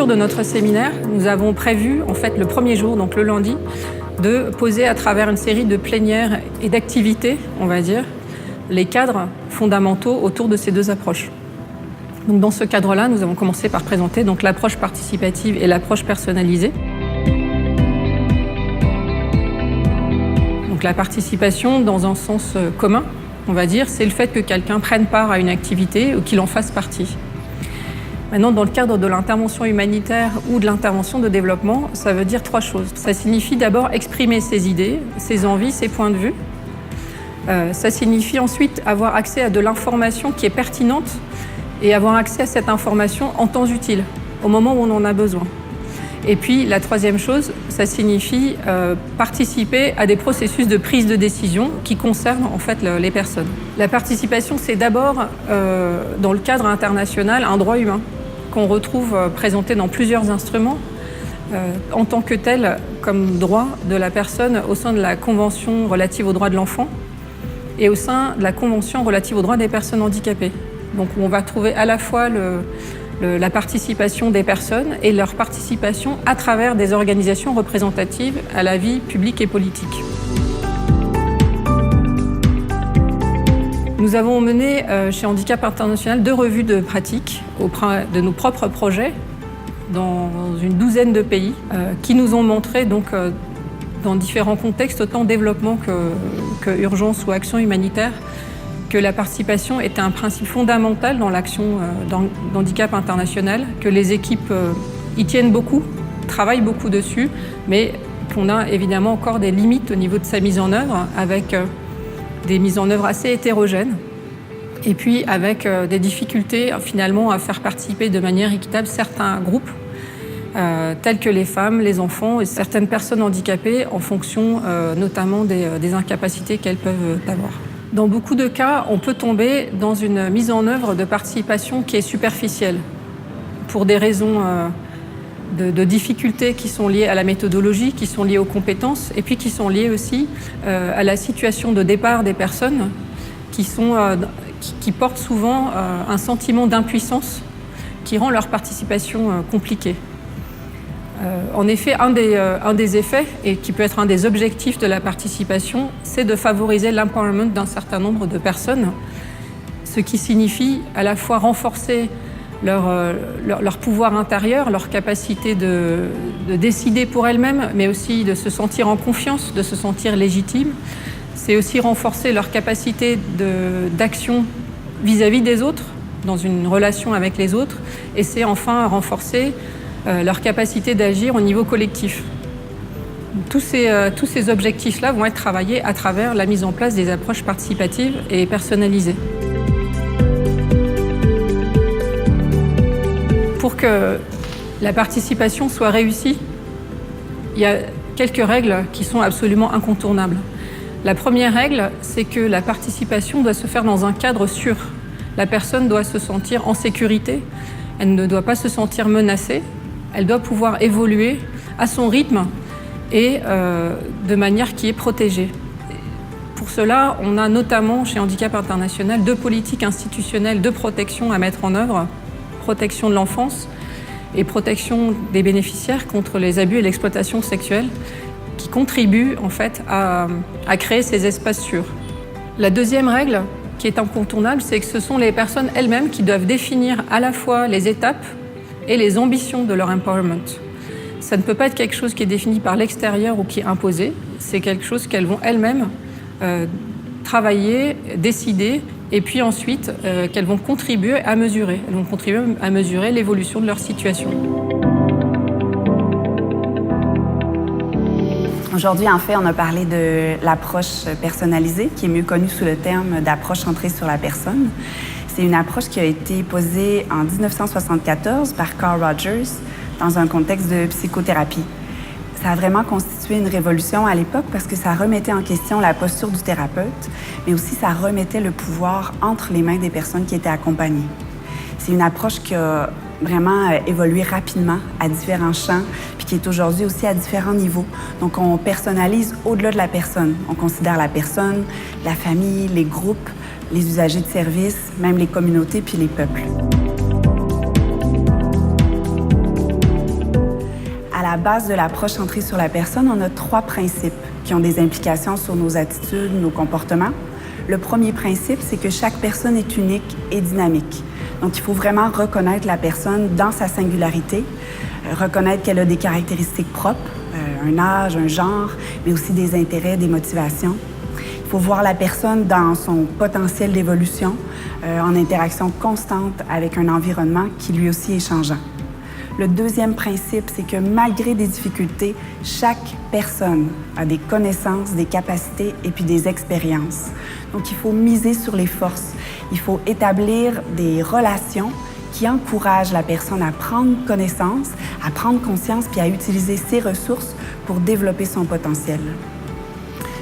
l'ouverture de notre séminaire, nous avons prévu, en fait, le premier jour, donc le lundi, de poser à travers une série de plénières et d'activités, on va dire, les cadres fondamentaux autour de ces deux approches. Donc, dans ce cadre-là, nous avons commencé par présenter donc, l'approche participative et l'approche personnalisée. Donc, la participation, dans un sens commun, on va dire, c'est le fait que quelqu'un prenne part à une activité ou qu'il en fasse partie. Maintenant, dans le cadre de l'intervention humanitaire ou de l'intervention de développement, ça veut dire trois choses. Ça signifie d'abord exprimer ses idées, ses envies, ses points de vue. Ça signifie ensuite avoir accès à de l'information qui est pertinente et avoir accès à cette information en temps utile, au moment où on en a besoin. Et puis, la troisième chose, ça signifie participer à des processus de prise de décision qui concernent en fait les personnes. La participation, c'est d'abord, dans le cadre international, un droit humain qu'on retrouve présenté dans plusieurs instruments en tant que tel comme droit de la personne au sein de la Convention relative aux droits de l'enfant et au sein de la Convention relative aux droits des personnes handicapées. Donc on va trouver à la fois la participation des personnes et leur participation à travers des organisations représentatives à la vie publique et politique. Nous avons mené chez Handicap International 2 revues de pratique de nos propres projets dans une douzaine de pays qui nous ont montré donc, dans différents contextes, autant développement que urgence ou action humanitaire, que la participation était un principe fondamental dans l'action d'Handicap International, que les équipes y tiennent beaucoup, travaillent beaucoup dessus, mais qu'on a évidemment encore des limites au niveau de sa mise en œuvre, avec des mises en œuvre assez hétérogènes, et puis avec des difficultés finalement à faire participer de manière équitable certains groupes, tels que les femmes, les enfants et certaines personnes handicapées en fonction notamment des incapacités qu'elles peuvent avoir. Dans beaucoup de cas, on peut tomber dans une mise en œuvre de participation qui est superficielle, pour des raisons de difficultés qui sont liées à la méthodologie, qui sont liées aux compétences, et puis qui sont liées aussi à la situation de départ des personnes qui portent souvent un sentiment d'impuissance qui rend leur participation compliquée. En effet, un des effets, et qui peut être un des objectifs de la participation, c'est de favoriser l'empowerment d'un certain nombre de personnes, ce qui signifie à la fois renforcer leur pouvoir intérieur, leur capacité de décider pour elles-mêmes, mais aussi de se sentir en confiance, de se sentir légitime. C'est aussi renforcer leur capacité d'action vis-à-vis des autres, dans une relation avec les autres, et c'est enfin renforcer leur capacité d'agir au niveau collectif. Tous ces objectifs-là vont être travaillés à travers la mise en place des approches participatives et personnalisées. Pour que la participation soit réussie, il y a quelques règles qui sont absolument incontournables. La première règle, c'est que la participation doit se faire dans un cadre sûr. La personne doit se sentir en sécurité, elle ne doit pas se sentir menacée, elle doit pouvoir évoluer à son rythme et de manière qui est protégée. Pour cela, on a notamment chez Handicap International 2 politiques institutionnelles de protection à mettre en œuvre. Protection de l'enfance et protection des bénéficiaires contre les abus et l'exploitation sexuelle qui contribuent en fait à créer ces espaces sûrs. La deuxième règle qui est incontournable, c'est que ce sont les personnes elles-mêmes qui doivent définir à la fois les étapes et les ambitions de leur empowerment. Ça ne peut pas être quelque chose qui est défini par l'extérieur ou qui est imposé, c'est quelque chose qu'elles vont elles-mêmes travailler, décider, et puis ensuite qu'elles vont contribuer à mesurer. Elles vont contribuer à mesurer l'évolution de leur situation. Aujourd'hui, en fait, on a parlé de l'approche personnalisée, qui est mieux connue sous le terme d'approche centrée sur la personne. C'est une approche qui a été posée en 1974 par Carl Rogers dans un contexte de psychothérapie. Ça a vraiment constitué une révolution à l'époque parce que ça remettait en question la posture du thérapeute, mais aussi ça remettait le pouvoir entre les mains des personnes qui étaient accompagnées. C'est une approche qui a vraiment évolué rapidement à différents champs, puis qui est aujourd'hui aussi à différents niveaux. Donc, on personnalise au-delà de la personne. On considère la personne, la famille, les groupes, les usagers de services, même les communautés puis les peuples. à la base de l'approche centrée sur la personne, on a 3 principes qui ont des implications sur nos attitudes, nos comportements. Le premier principe, c'est que chaque personne est unique et dynamique. Donc, il faut vraiment reconnaître la personne dans sa singularité, reconnaître qu'elle a des caractéristiques propres, un âge, un genre, mais aussi des intérêts, des motivations. Il faut voir la personne dans son potentiel d'évolution, en interaction constante avec un environnement qui lui aussi est changeant. Le deuxième principe, c'est que malgré des difficultés, chaque personne a des connaissances, des capacités et puis des expériences. Donc, il faut miser sur les forces. Il faut établir des relations qui encouragent la personne à prendre connaissance, à prendre conscience puis à utiliser ses ressources pour développer son potentiel.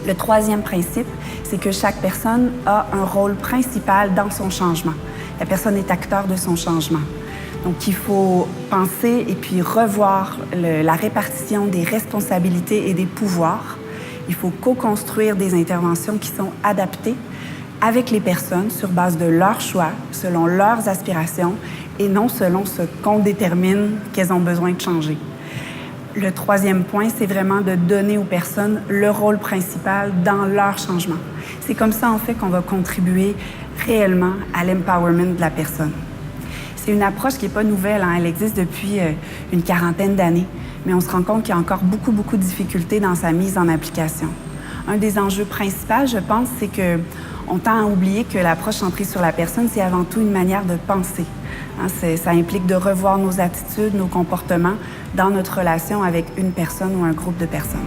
Le troisième principe, c'est que chaque personne a un rôle principal dans son changement. La personne est acteur de son changement. Donc, il faut penser et puis revoir la répartition des responsabilités et des pouvoirs. Il faut co-construire des interventions qui sont adaptées avec les personnes sur base de leurs choix, selon leurs aspirations et non selon ce qu'on détermine qu'elles ont besoin de changer. Le troisième point, c'est vraiment de donner aux personnes le rôle principal dans leur changement. C'est comme ça, en fait, qu'on va contribuer réellement à l'empowerment de la personne. C'est une approche qui n'est pas nouvelle, hein. Elle existe depuis une quarantaine d'années, mais on se rend compte qu'il y a encore beaucoup de difficultés dans sa mise en application. Un des enjeux principaux, je pense, c'est qu'on tend à oublier que l'approche centrée sur la personne, c'est avant tout une manière de penser. Hein, ça implique de revoir nos attitudes, nos comportements dans notre relation avec une personne ou un groupe de personnes.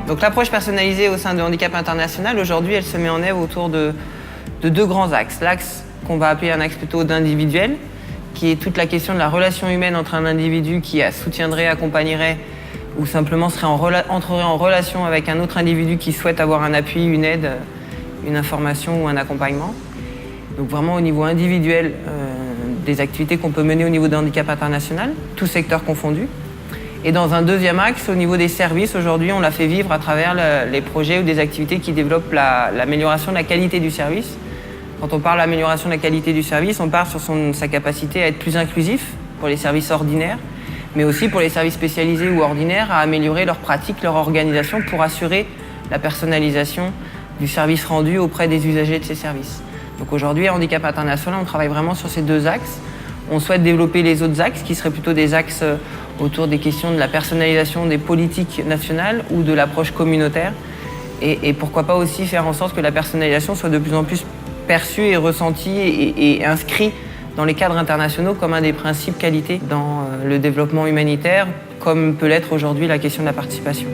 Donc l'approche personnalisée au sein de Handicap International, aujourd'hui, elle se met en œuvre autour de 2 grands axes. L'axe qu'on va appeler un axe plutôt d'individuel, qui est toute la question de la relation humaine entre un individu qui soutiendrait, accompagnerait ou simplement entrerait en relation avec un autre individu qui souhaite avoir un appui, une aide, une information ou un accompagnement. Donc vraiment au niveau individuel, des activités qu'on peut mener au niveau de Handicap International, tous secteurs confondus. Et dans un deuxième axe, au niveau des services, aujourd'hui, on l'a fait vivre à travers les projets ou des activités qui développent l'amélioration de la qualité du service. Quand on parle d'amélioration de la qualité du service, on part sur sa capacité à être plus inclusif pour les services ordinaires, mais aussi pour les services spécialisés ou ordinaires, à améliorer leurs pratiques, leur organisation pour assurer la personnalisation du service rendu auprès des usagers de ces services. Donc aujourd'hui, à Handicap International, on travaille vraiment sur ces 2 axes. On souhaite développer les autres axes, qui seraient plutôt des axes autour des questions de la personnalisation des politiques nationales ou de l'approche communautaire. Et pourquoi pas aussi faire en sorte que la personnalisation soit de plus en plus perçue et ressentie et inscrite dans les cadres internationaux comme un des principes qualité dans le développement humanitaire, comme peut l'être aujourd'hui la question de la participation.